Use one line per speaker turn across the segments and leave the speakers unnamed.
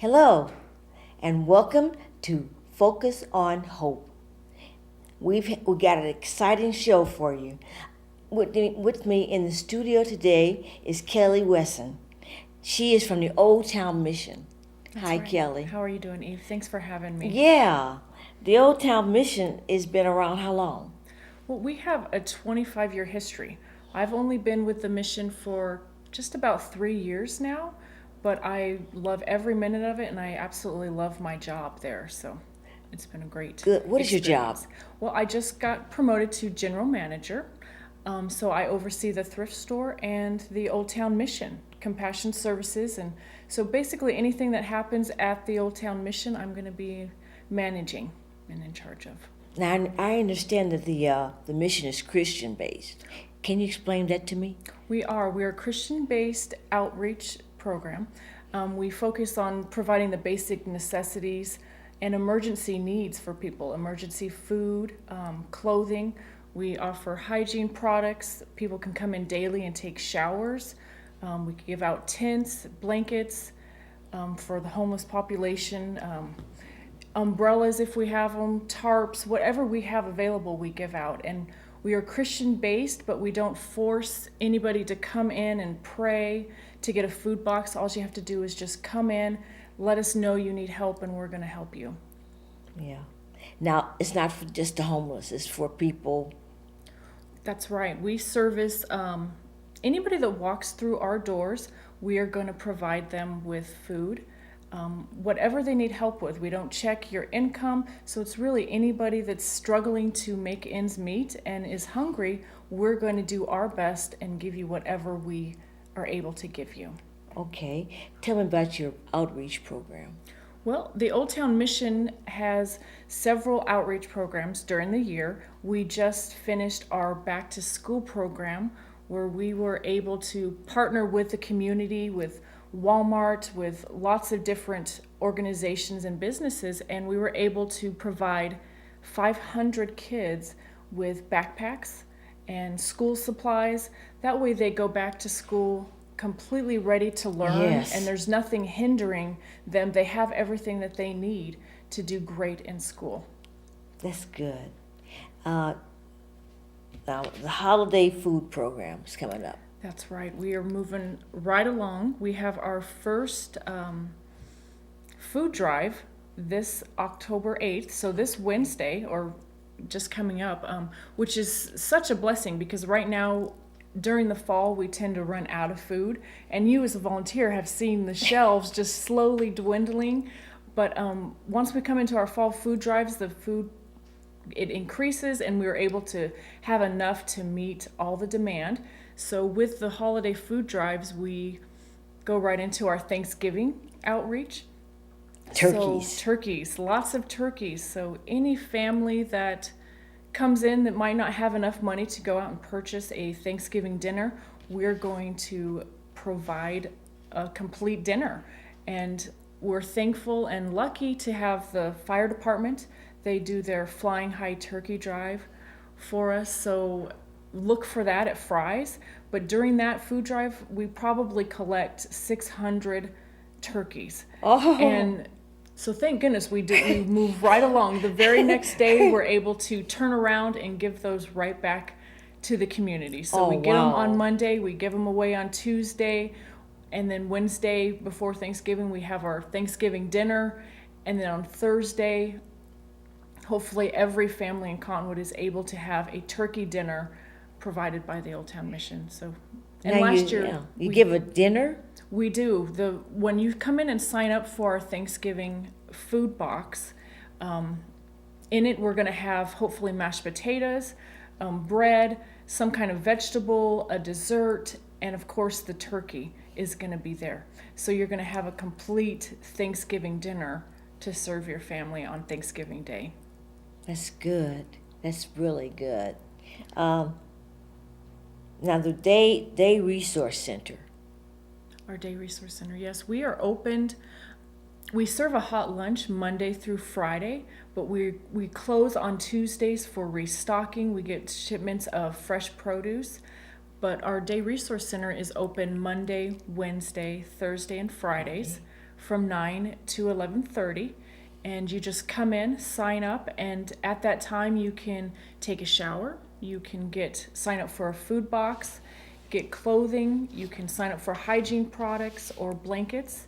Hello, and welcome to Focus on Hope. We got an exciting show for you. With me in the studio today is Kellie Wilson. She is from the Old Town Mission.
That's
Hi,
right.
Kellie.
How are you doing, Eve? Thanks for having me.
Yeah, the Old Town Mission has been around how long?
Well, we have a 25-year history. I've only been with the mission for just about 3 years now, but I love every minute of it and I absolutely love my job there. So it's been a great
Good. What is your job?
experience. Well, I just got promoted to general manager. So I oversee the thrift store and the Old Town Mission, compassion services. And so basically anything that happens at the Old Town Mission, I'm going to be managing and in charge of.
Now, I understand that the mission is Christian based. Can you explain that to me?
We're a Christian-based outreach program. We focus on providing the basic necessities and emergency needs for people, emergency food, clothing. We offer hygiene products. People can come in daily and take showers. We give out tents, blankets for the homeless population, umbrellas if we have them, tarps, whatever we have available we give out. And we are Christian based, but we don't force anybody to come in and pray to get a food box. All you have to do is just come in, let us know you need help, and we're going to help you.
Yeah. Now, it's not for just the homeless, it's for people.
That's right. We service anybody that walks through our doors. We are going to provide them with food, whatever they need help with. We don't check your income, so it's really anybody that's struggling to make ends meet and is hungry. We're going to do our best and give you whatever we are able to give you.
Okay. Tell me about your outreach program.
Well, the Old Town Mission has several outreach programs during the year. We just finished our back to school program where we were able to partner with the community, with Walmart, with lots of different organizations and businesses, and we were able to provide 500 kids with backpacks and school supplies. That way they go back to school completely ready to learn.
Yes.
And there's nothing hindering them. They have everything that they need to do great in school.
That's good. Now, the holiday food program is coming up.
That's right. We are moving right along. We have our first food drive this October 8th, so this Wednesday, or just coming up, which is such a blessing because right now during the fall we tend to run out of food, and you as a volunteer have seen the shelves just slowly dwindling. But once we come into our fall food drives, the food, it increases and we are able to have enough to meet all the demand. So with the holiday food drives, we go right into our Thanksgiving outreach.
Turkeys.
So turkeys, lots of turkeys. So any family that comes in that might not have enough money to go out and purchase a Thanksgiving dinner, we're going to provide a complete dinner. And we're thankful and lucky to have the fire department. They do their flying high turkey drive for us. So look for that at Fry's. But during that food drive, we probably collect 600 turkeys.
Oh.
And so thank goodness we move right along. The very next day, we're able to turn around and give those right back to the community. So we get them
wow.
on Monday, we give them away on Tuesday, and then Wednesday before Thanksgiving, we have our Thanksgiving dinner. And then on Thursday, hopefully every family in Cottonwood is able to have a turkey dinner provided by the Old Town Mission. So, and
Now
last year
you give a dinner?
we do. When you come in and sign up for our Thanksgiving food box, in it we're going to have hopefully mashed potatoes, bread, some kind of vegetable, a dessert, and of course the turkey is going to be there. So you're going to have a complete Thanksgiving dinner to serve your family on Thanksgiving Day.
That's good. That's really good. Now, the Day Resource Center.
Our Day Resource Center, yes. We are opened. We serve a hot lunch Monday through Friday, but we close on Tuesdays for restocking. We get shipments of fresh produce. But our Day Resource Center is open Monday, Wednesday, Thursday, and Fridays from 9 to 11:30, and you just come in, sign up, and at that time you can take a shower, you can sign up for a food box, get clothing, you can sign up for hygiene products or blankets,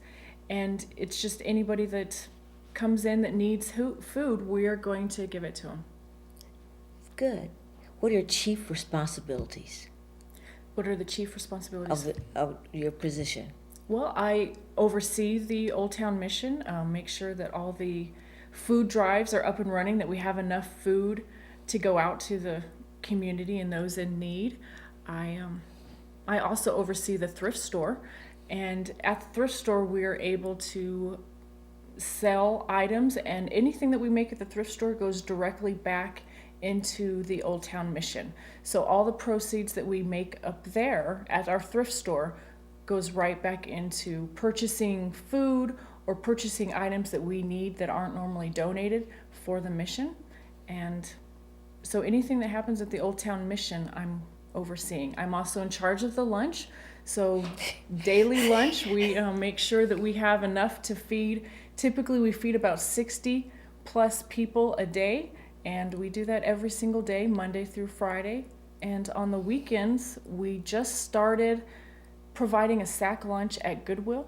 and it's just anybody that comes in that needs food, we are going to give it to them.
Good. What are your chief responsibilities
What are the chief responsibilities?
of your position?
Well, I oversee the Old Town Mission, make sure that all the food drives are up and running, that we have enough food to go out to the community and those in need. I also oversee the thrift store, and at the thrift store we are able to sell items, and anything that we make at the thrift store goes directly back into the Old Town Mission. So all the proceeds that we make up there at our thrift store goes right back into purchasing food or purchasing items that we need that aren't normally donated for the mission. And so anything that happens at the Old Town Mission, I'm overseeing. I'm also in charge of the lunch. So daily lunch, we make sure that we have enough to feed. Typically we feed about 60 plus people a day, and we do that every single day, Monday through Friday. And on the weekends, we just started providing a sack lunch at Goodwill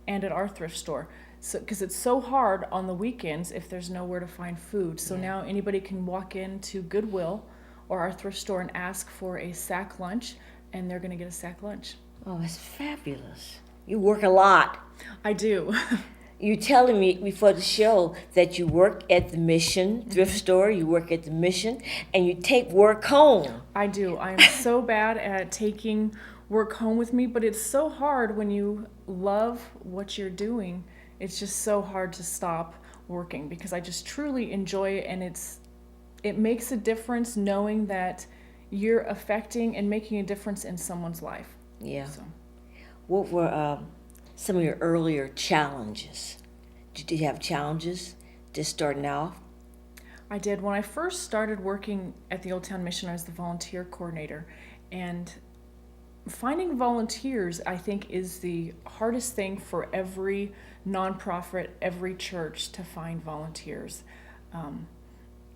and at our thrift store. So, because it's so hard on the weekends if there's nowhere to find food. So now anybody can walk into Goodwill or our thrift store and ask for a sack lunch, and they're going to get a sack lunch.
Oh, that's fabulous. You work a lot.
I do.
You're telling me before the show that you work at the Mission thrift store, you work at the Mission, and you take work home.
I do. I am so bad at taking work home with me, but it's so hard when you love what you're doing. It's just so hard to stop working because I just truly enjoy it, and it makes a difference knowing that you're affecting and making a difference in someone's life.
Yeah.
So.
What were some of your earlier challenges? Did you have challenges just starting off?
I did. When I first started working at the Old Town Mission, I was the volunteer coordinator, and finding volunteers, I think, is the hardest thing for every nonprofit, every church to find volunteers.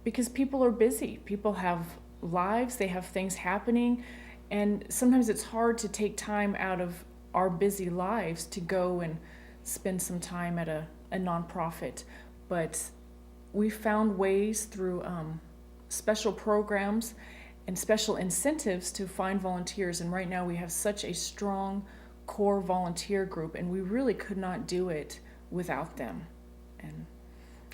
Because people are busy. People have lives, they have things happening, and sometimes it's hard to take time out of our busy lives to go and spend some time at a nonprofit. But we found ways through special programs and special incentives to find volunteers, and right now we have such a strong core volunteer group, and we really could not do it without them. And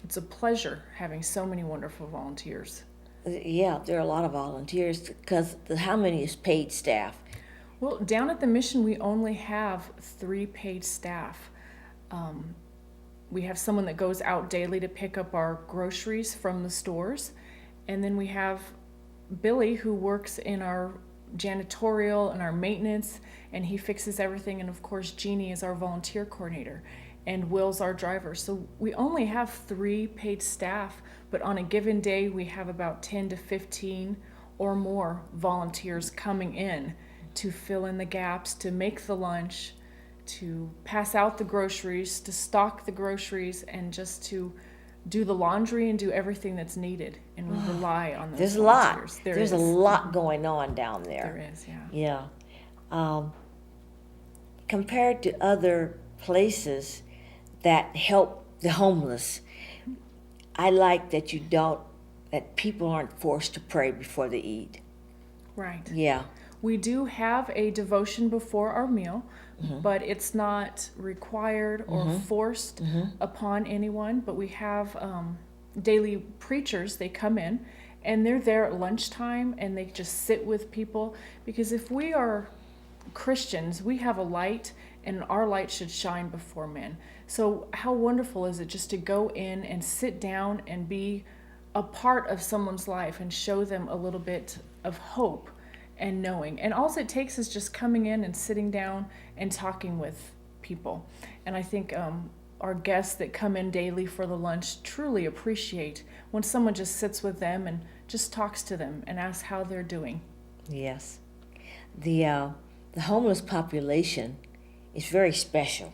it's a pleasure having so many wonderful volunteers.
Yeah, there are a lot of volunteers because how many is paid staff?
Well, down at the mission, we only have 3 paid staff. We have someone that goes out daily to pick up our groceries from the stores, and then we have Billy, who works in our janitorial and our maintenance, and he fixes everything, and of course Jeannie is our volunteer coordinator, and Will's our driver. So we only have 3 paid staff, but on a given day we have about 10 to 15 or more volunteers coming in to fill in the gaps, to make the lunch, to pass out the groceries, to stock the groceries, and just to do the laundry and do everything that's needed. And we rely on those
There's
volunteers.
a lot. There's a lot going on down there.
There is, yeah.
Yeah. Compared to other places that help the homeless, I like that that people aren't forced to pray before they eat.
Right.
Yeah.
We do have a devotion before our meal, but it's not required or forced upon anyone. But we have daily preachers. They come in, and they're there at lunchtime, and they just sit with people. Because if we are Christians, we have a light, and our light should shine before men. So how wonderful is it just to go in and sit down and be a part of someone's life and show them a little bit of hope and knowing. And all it takes is just coming in and sitting down and talking with people. And I think our guests that come in daily for the lunch truly appreciate when someone just sits with them and just talks to them and asks how they're doing.
Yes. The homeless population is very special.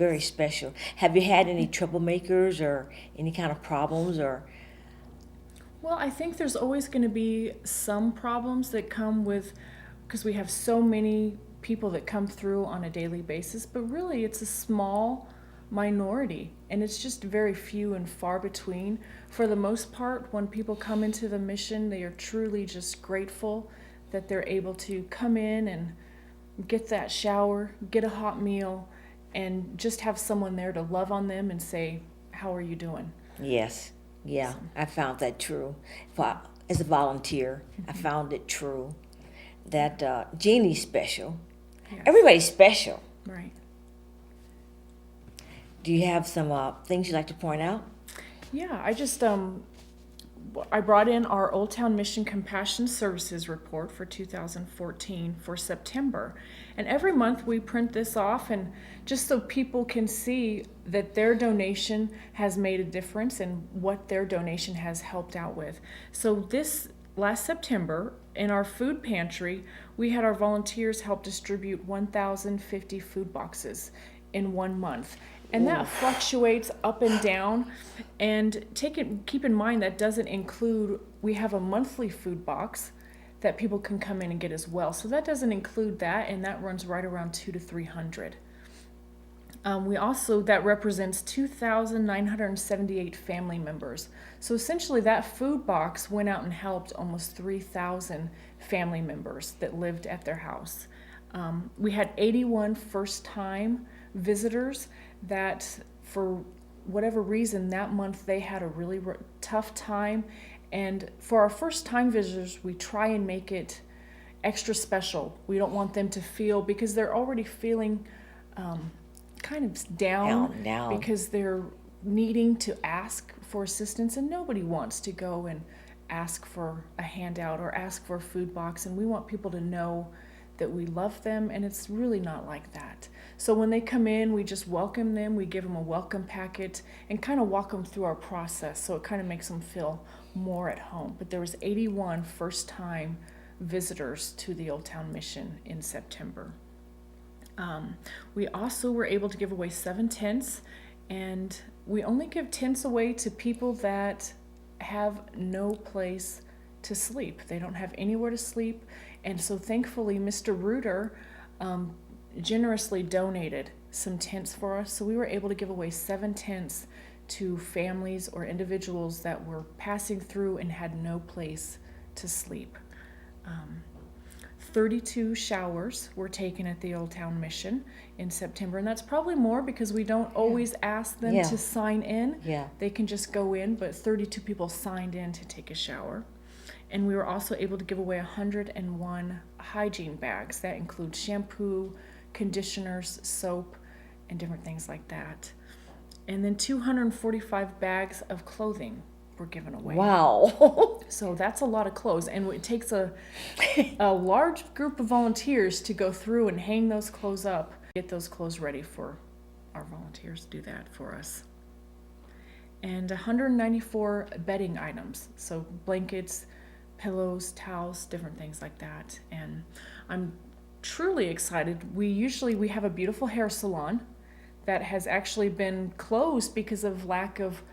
very special. Have you had any troublemakers or any kind of problems or?
Well, I think there's always going to be some problems that come with, because we have so many people that come through on a daily basis, but really it's a small minority and it's just very few and far between. For the most part, when people come into the mission, they are truly just grateful that they're able to come in and get that shower, get a hot meal, and just have someone there to love on them and say, "How are you doing?"
Yes, yeah, I found that true. As a volunteer, I found it true that Jeannie's special.
Yes.
Everybody's special.
Right.
Do you have some things you'd like to point out?
Yeah, I brought in our Old Town Mission Compassion Services report for 2014 for September. And every month we print this off, and just so people can see that their donation has made a difference and what their donation has helped out with. So this last September, in our food pantry, we had our volunteers help distribute 1,050 food boxes in 1 month. And that fluctuates up and down. And keep in mind that doesn't include, we have a monthly food box that people can come in and get as well. So that doesn't include that, and that runs right around 200 to 300. That represents 2,978 family members. So essentially that food box went out and helped almost 3,000 family members that lived at their house. We had 81 first-time visitors that, for whatever reason, that month they had a really tough time. And for our first-time visitors, we try and make it extra special. We don't want them to feel, because they're already feeling kind of down because they're needing to ask for assistance, and nobody wants to go and ask for a handout or ask for a food box. And we want people to know that we love them, and it's really not like that. So when they come in, we just welcome them, we give them a welcome packet and kind of walk them through our process, so it kind of makes them feel more at home. But there was 81 first-time visitors to the Old Town Mission in September. We also were able to give away 7 tents, and we only give tents away to people that have no place to sleep. They don't have anywhere to sleep. And so thankfully, Mr. Reuter generously donated some tents for us. So we were able to give away 7 tents to families or individuals that were passing through and had no place to sleep. 32 showers were taken at the Old Town Mission in September, and that's probably more because we don't always ask them to sign in. They can just go in, but 32 people signed in to take a shower. And we were also able to give away 101 hygiene bags. That includes shampoo, conditioners, soap, and different things like that. And then 245 bags of clothing were given away.
Wow.
So that's a lot of clothes, and it takes a large group of volunteers to go through and hang those clothes up, get those clothes ready for our volunteers to do that for us. And 194 bedding items, so blankets, pillows, towels, different things like that. And I'm truly excited. We have a beautiful hair salon that has actually been closed because of lack of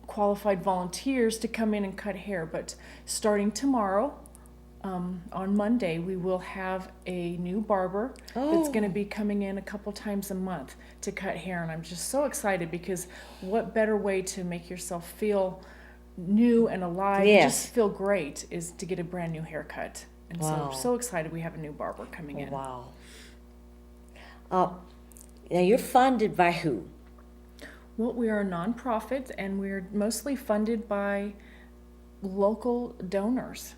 qualified volunteers to come in and cut hair. But starting tomorrow, on Monday, we will have a new barber that's going to be coming in a couple times a month to cut hair. And I'm just so excited, because what better way to make yourself feel new and alive, just feel great, is to get a brand new haircut. And so excited we have a new barber coming in.
Wow. Now you're funded by who?
Well, we are a nonprofit, and we're mostly funded by local donors.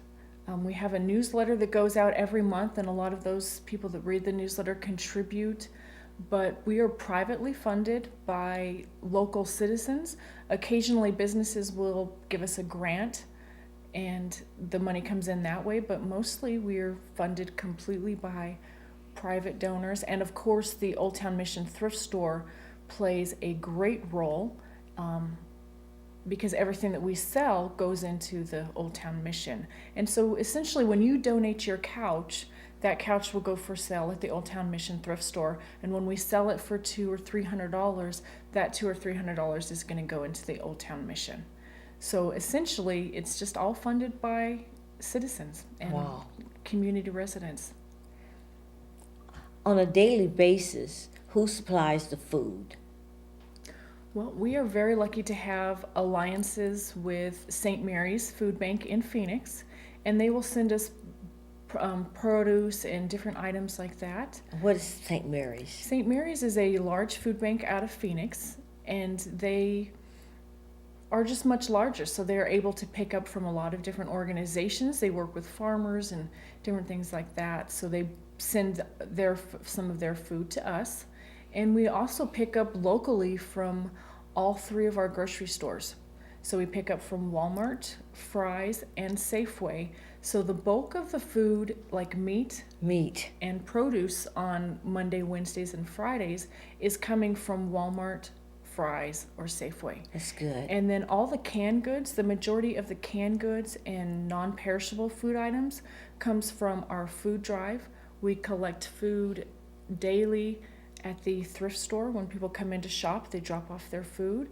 We have a newsletter that goes out every month, and a lot of those people that read the newsletter contribute. But we are privately funded by local citizens. Occasionally businesses will give us a grant, and the money comes in that way, but mostly we're funded completely by private donors. And of course, the Old Town Mission Thrift Store plays a great role, because everything that we sell goes into the Old Town Mission. And so essentially, when you donate your couch, that couch will go for sale at the Old Town Mission thrift store. And when we sell it for $200 or $300, that $200 or $300 is going to go into the Old Town Mission. So essentially, it's just all funded by citizens and
Wow.
community residents.
On a daily basis, who supplies the food?
Well, we are very lucky to have alliances with St. Mary's Food Bank in Phoenix, and they will send us produce and different items like that.
What is St. Mary's?
St. Mary's is a large food bank out of Phoenix, and they are just much larger, so they're able to pick up from a lot of different organizations. They work with farmers and different things like that, so they send some of their food to us. And we also pick up locally from all three of our grocery stores. So we pick up from Walmart, Fry's, and Safeway. So the bulk of the food, like meat and produce on Monday, Wednesdays, and Fridays, is coming from Walmart, Fry's, or Safeway.
That's good.
And then all the canned goods, the majority of the canned goods and non-perishable food items comes from our food drive. We collect food daily at the thrift store. When people come in to shop, they drop off their food.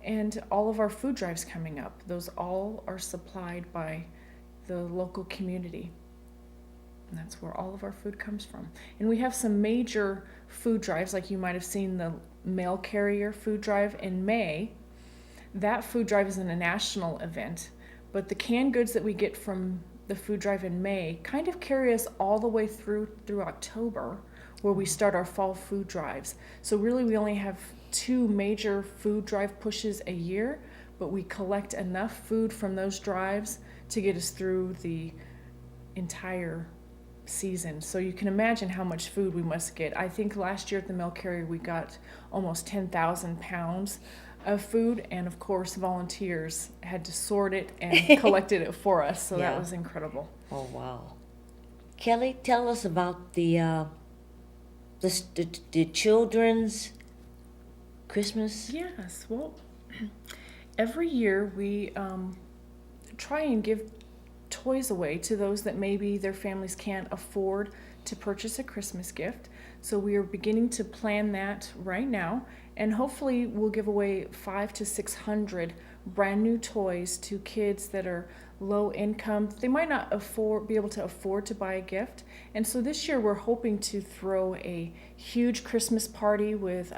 And all of our food drives coming up, those all are supplied by the local community. And that's where all of our food comes from. And we have some major food drives, like you might have seen the mail carrier food drive in May. That food drive is a national event, but the canned goods that we get from the food drive in May kind of carry us all the way through October, where we start our fall food drives. So really we only have 2 major food drive pushes a year, but we collect enough food from those drives to get us through the entire season. So you can imagine how much food we must get. I think last year at the mail carrier we got almost 10,000 pounds of food, and of course volunteers had to sort it and collected it for us, so that was incredible.
Oh, wow. Kelly, tell us about the children's Christmas.
Yes, well, every year we try and give toys away to those that maybe their families can't afford to purchase a Christmas gift. So we are beginning to plan that right now, and hopefully we'll give away 500 to 600 brand new toys to kids that are low income. They might not be able to afford to buy a gift. And so this year we're hoping to throw a huge Christmas party with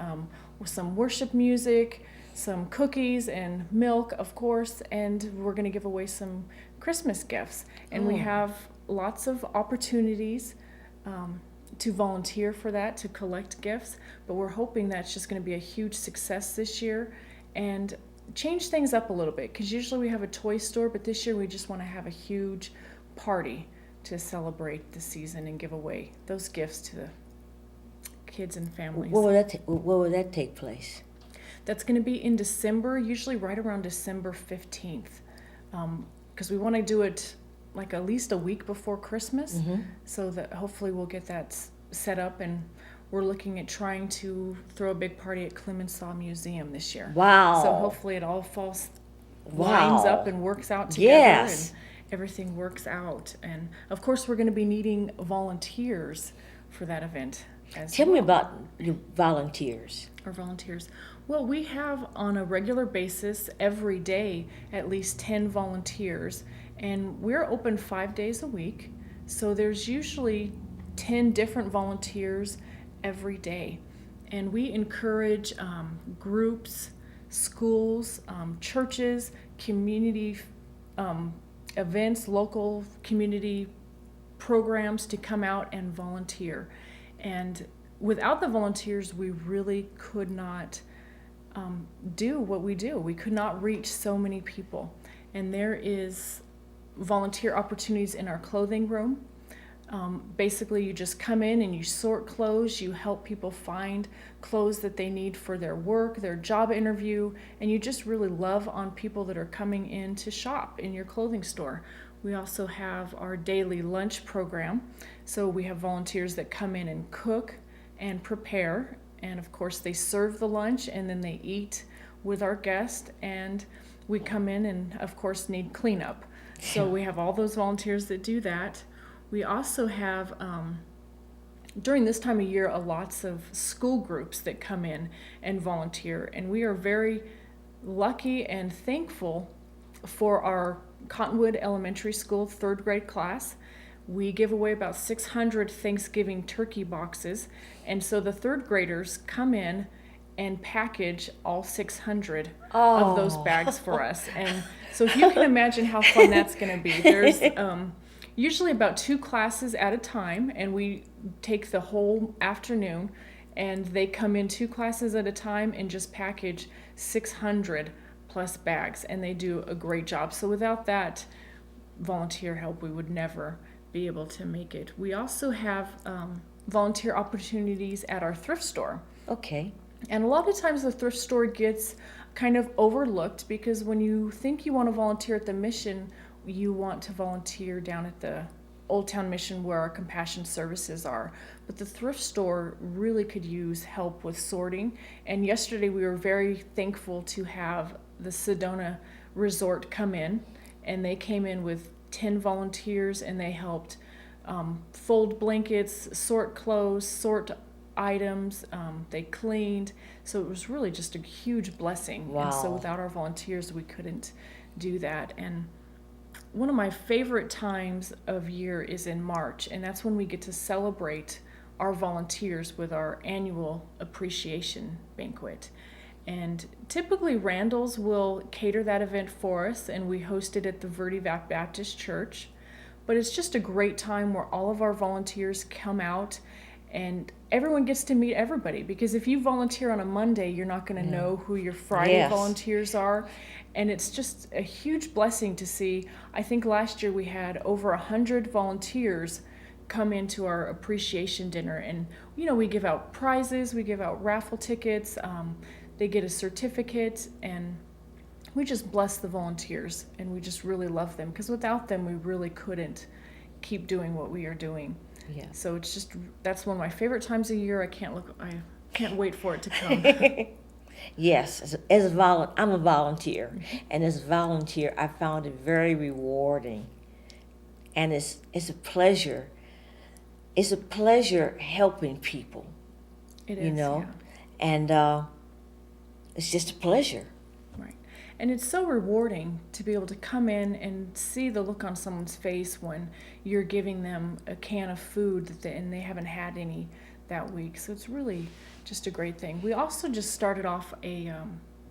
some worship music, some cookies and milk, of course, and we're going to give away some Christmas gifts. And we have lots of opportunities to volunteer for that, to collect gifts, but we're hoping that's just going to be a huge success this year and change things up a little bit, because usually we have a toy store, but this year we just want to have a huge party to celebrate the season and give away those gifts to the kids and families.
Where will that take place?
That's going to be in December, usually right around December 15th, because we want to do it like at least a week before Christmas, so that hopefully we'll get that set up, and we're looking at trying to throw a big party at Clemenceau Museum this year.
Wow.
So hopefully it all lines up and works out together.
Yes.
And everything works out. And of course we're going to be needing volunteers for that event as
Tell me about your volunteers.
Our volunteers. Well, we have on a regular basis every day at least 10 volunteers, and we're open 5 days a week. So there's usually 10 different volunteers every day. And we encourage groups, schools, churches, community events, local community programs to come out and volunteer. And without the volunteers, we really could not do what we do. We could not reach so many people. And there is volunteer opportunities in our clothing room. Basically, you just come in and you sort clothes, you help people find clothes that they need for their work, their job interview, and you just really love on people that are coming in to shop in your clothing store. We also have our daily lunch program. So we have volunteers that come in and cook and prepare, and of course they serve the lunch and then they eat with our guests, and we come in and of course need cleanup. So we have all those volunteers that do that. We also have, during this time of year, lots of school groups that come in and volunteer. And we are very lucky and thankful for our Cottonwood Elementary School third grade class. We give away about 600 Thanksgiving turkey boxes. And so the third graders come in and package all 600 of those bags for us. And so if you can imagine how fun that's going to be, there's usually about 2 classes at a time, and we take the whole afternoon, and they come in 2 classes at a time and just package 600 plus bags, and they do a great job. So without that volunteer help, we would never be able to make it. We also have volunteer opportunities at our thrift store.
Okay.
And a lot of times the thrift store gets kind of overlooked, because when you think you want to volunteer at the mission, you want to volunteer down at the Old Town Mission where our compassion services are. But the thrift store really could use help with sorting. And yesterday we were very thankful to have the Sedona Resort come in, and they came in with 10 volunteers, and they helped fold blankets, sort clothes, sort items. They cleaned. So it was really just a huge blessing.
Wow.
And so without our volunteers, we couldn't do that. And one of my favorite times of year is in March, and that's when we get to celebrate our volunteers with our annual appreciation banquet. And typically Randall's will cater that event for us, and we host it at the Verde Baptist Church. But it's just a great time where all of our volunteers come out, and everyone gets to meet everybody, because if you volunteer on a Monday, you're not going to know who your Friday volunteers are. And it's just a huge blessing to see. I think last year we had over 100 volunteers come into our appreciation dinner, and we give out prizes, we give out raffle tickets, they get a certificate, and we just bless the volunteers, and we just really love them, because without them we really couldn't keep doing what we are doing.
Yeah.
So that's one of my favorite times of year. I can't wait for it to come.
Yes, I'm a volunteer, and as a volunteer, I found it very rewarding, and it's a pleasure. It's a pleasure helping people.
It is, yeah.
And it's just a pleasure.
Right, and it's so rewarding to be able to come in and see the look on someone's face when you're giving them a can of food and they haven't had any that week. So it's really just a great thing. We also just started off a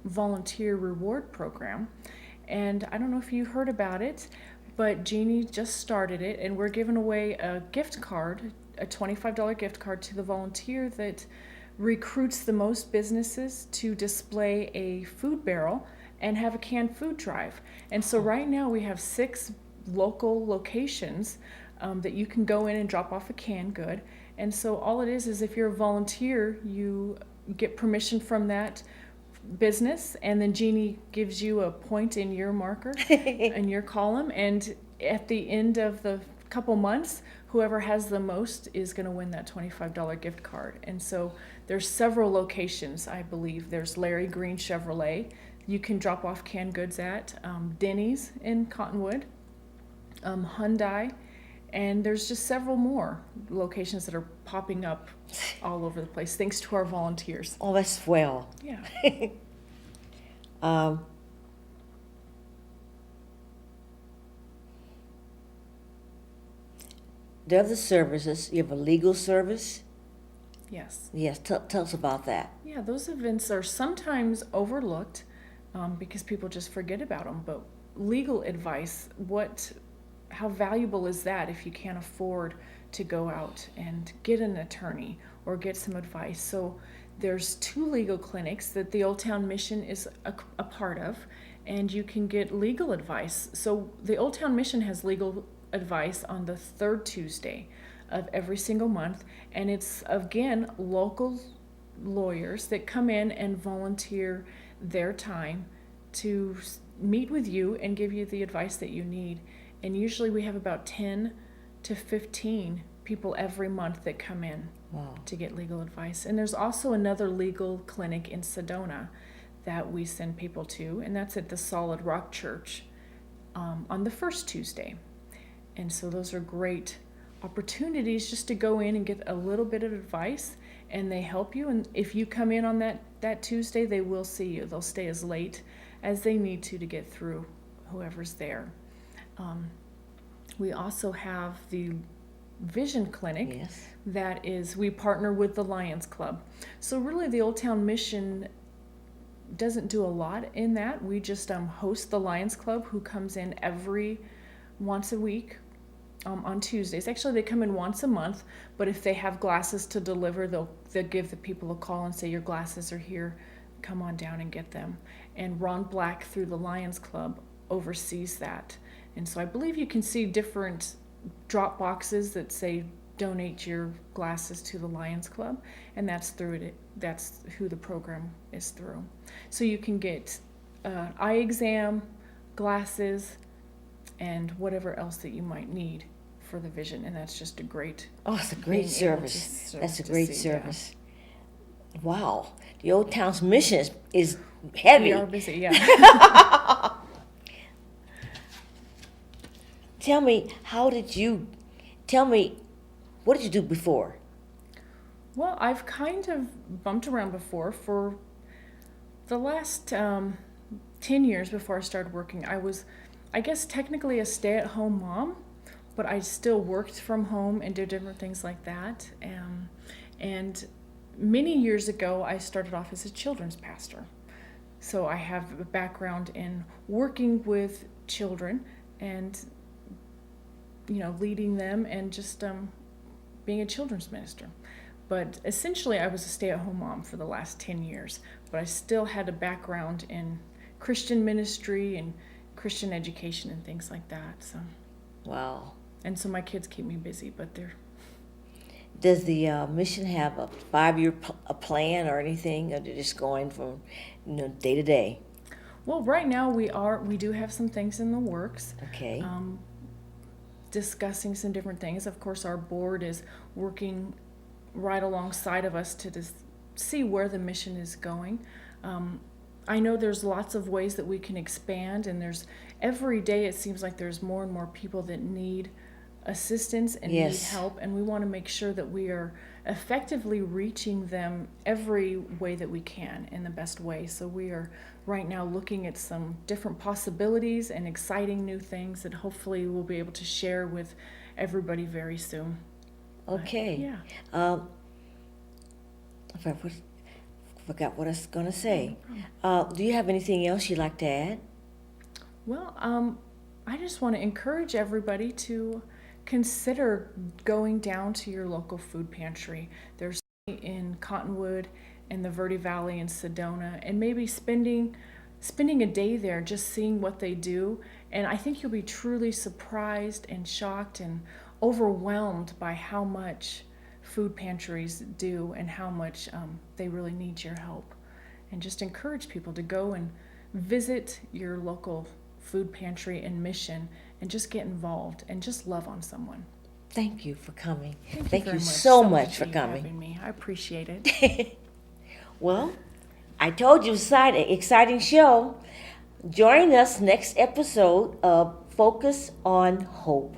volunteer reward program, and I don't know if you heard about it, but Jeannie just started it, and we're giving away a gift card, a $25 gift card to the volunteer that recruits the most businesses to display a food barrel and have a canned food drive. And so right now we have 6 local locations that you can go in and drop off a canned good. And so all it is if you're a volunteer, you get permission from that business, and then Jeannie gives you a point in your marker, in your column, and at the end of the couple months, whoever has the most is going to win that $25 gift card. And so there's several locations, I believe. There's Larry Green Chevrolet. You can drop off canned goods at Denny's in Cottonwood, Hyundai, and there's just several more locations that are popping up all over the place, thanks to our volunteers.
Oh, that's swell.
Yeah.
The other services, you have a legal service?
Yes.
Yes, tell us about that.
Yeah, those events are sometimes overlooked because people just forget about them. But legal advice, how valuable is that if you can't afford to go out and get an attorney or get some advice? So there's 2 legal clinics that the Old Town Mission is a part of, and you can get legal advice. So the Old Town Mission has legal advice on the 3rd Tuesday of every single month, and it's again local lawyers that come in and volunteer their time to meet with you and give you the advice that you need. And usually we have about 10 to 15 people every month that come in to get legal advice. And there's also another legal clinic in Sedona that we send people to, and that's at the Solid Rock Church on the 1st Tuesday. And so those are great opportunities just to go in and get a little bit of advice, and they help you. And if you come in on that Tuesday, they will see you. They'll stay as late as they need to get through whoever's there. We also have the Vision Clinic.
Yes.
That is, we partner with the Lions Club. So really the Old Town Mission doesn't do a lot in that. We just host the Lions Club, who comes in once a week on Tuesdays. Actually, they come in once a month, but if they have glasses to deliver, they'll give the people a call and say, your glasses are here, come on down and get them. And Ron Black, through the Lions Club, oversees that. And so I believe you can see different drop boxes that say donate your glasses to the Lions Club, and that's through it. That's who the program is through. So you can get eye exam, glasses, and whatever else that you might need for the vision, and that's just a great.
Oh, it's a great service. That's a great service. Yeah. Wow, the Old Town's mission is heavy.
We are busy, yeah.
Tell me, what did you do before?
Well, I've kind of bumped around before. For the last 10 years before I started working, I was, I guess, technically a stay-at-home mom, but I still worked from home and did different things like that. And many years ago, I started off as a children's pastor. So I have a background in working with children and leading them and just being a children's minister. But essentially, I was a stay-at-home mom for the last 10 years, but I still had a background in Christian ministry and Christian education and things like that. So,
wow. And
so my kids keep me busy, but they're...
Does the mission have a 5-year plan or anything, or they're just going from day to day?
Well, right now we do have some things in the works.
Okay.
Discussing some different things. Of course, our board is working right alongside of us to just see where the mission is going. I know there's lots of ways that we can expand, and every day it seems like there's more and more people that need assistance and need help, and we want to make sure that we are effectively reaching them every way that we can in the best way. So we are right now looking at some different possibilities and exciting new things that hopefully we'll be able to share with everybody very soon.
Okay.
But, yeah.
I forgot what I was going to say. Do you have anything else you'd like to add?
Well, I just want to encourage everybody to consider going down to your local food pantry. There's in Cottonwood and the Verde Valley and Sedona, and maybe spending a day there just seeing what they do. And I think you'll be truly surprised and shocked and overwhelmed by how much food pantries do and how much they really need your help. And just encourage people to go and visit your local food pantry and mission and just get involved and just love on someone.
Thank you for coming.
Thank
you so much for coming.
Having me. I appreciate it.
Well, I told you, exciting show. Join us next episode of Focus on Hope.